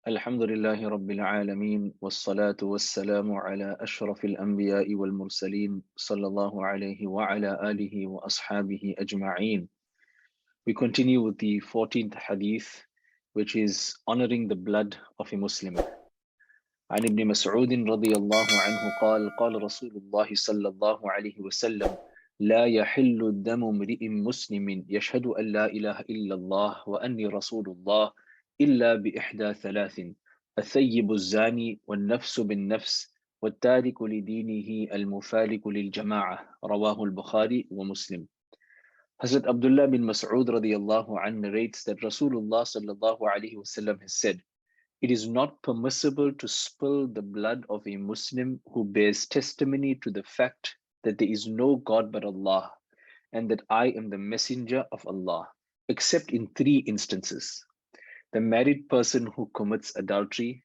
الحمد لله رب العالمين والصلاة والسلام على أشرف الأنبياء والمرسلين صلى الله عليه وعلى آله وأصحابه أجمعين. We continue with the 14th hadith, which is honoring the blood of a Muslim. عن ابن مسعود رضي الله عنه قال قال رسول الله صلى الله عليه وسلم لا يحل دم امرئ مسلم يشهد أن لا إله إلا الله وأني رسول الله إلا بإحدى ثلاث: الثيب الزاني والنفس بالنفس والتارك لدينه المفارق للجماعة. رواه البخاري ومسلم. Hazrat Abdullah bin Mas'ud radiallahu anh narrates that Rasulullah sallallahu alayhi wasallam has said, "It is not permissible to spill the blood of a Muslim who bears testimony to the fact that there is no God but Allah and that I am the messenger of Allah, except in three instances: the married person who commits adultery,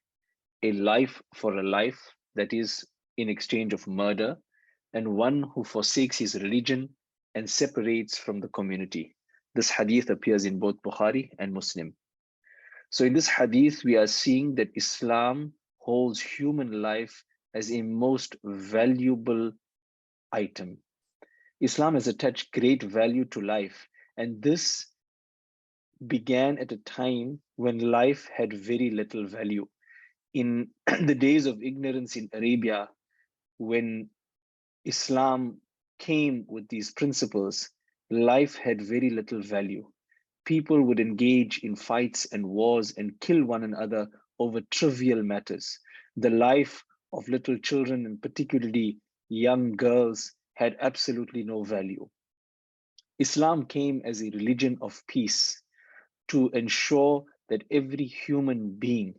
a life for a life, that is, in exchange of murder, and one who forsakes his religion and separates from the community." This hadith appears in both Bukhari and Muslim. So in this hadith, we are seeing that Islam holds human life as a most valuable item. Islam has attached great value to life, and this began at a time when life had very little value. In the days of ignorance in Arabia, when Islam came with these principles, life had very little value. People would engage in fights and wars and kill one another over trivial matters. The life of little children, and particularly young girls, had absolutely no value. Islam came as a religion of peace to ensure that every human being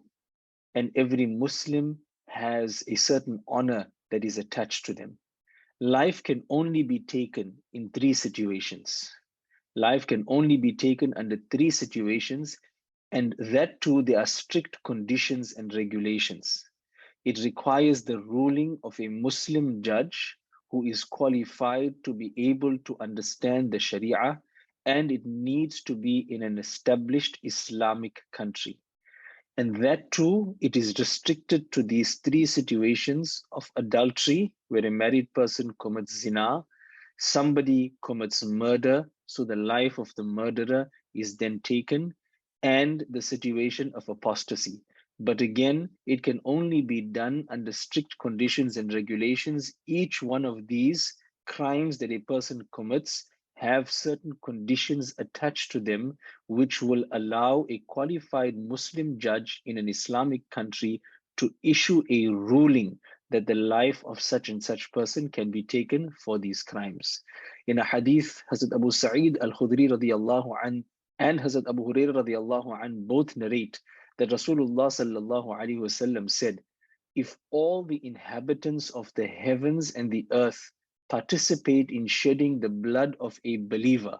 and every Muslim has a certain honor that is attached to them. Life can only be taken in three situations. Life can only be taken under three situations, and that too, there are strict conditions and regulations. It requires the ruling of a Muslim judge who is qualified to be able to understand the Sharia, and it needs to be in an established Islamic country. And that too, it is restricted to these three situations of adultery, where a married person commits zina, somebody commits murder, so the life of the murderer is then taken, and the situation of apostasy. But again, it can only be done under strict conditions and regulations. Each one of these crimes that a person commits have certain conditions attached to them, which will allow a qualified Muslim judge in an Islamic country to issue a ruling that the life of such and such person can be taken for these crimes. In a hadith, Hazrat Abu Sa'id al-Khudri radiyallahu an and Hazrat Abu Hurairah radiyallahu an both narrate that Rasulullah sallallahu alaihi wasallam said, "If all the inhabitants of the heavens and the earth participate in shedding the blood of a believer,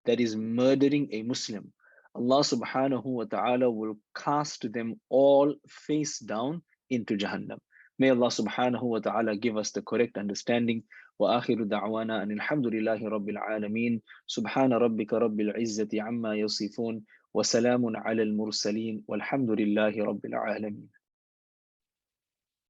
that is murdering a Muslim, Allah subhanahu wa ta'ala will cast them all face down into Jahannam." May Allah subhanahu wa ta'ala give us the correct understanding. وآخر دعوانا أن الحمد لله رب العالمين سبحان ربك رب العزة عما يصفون وسلام على المرسلين والحمد لله رب العالمين.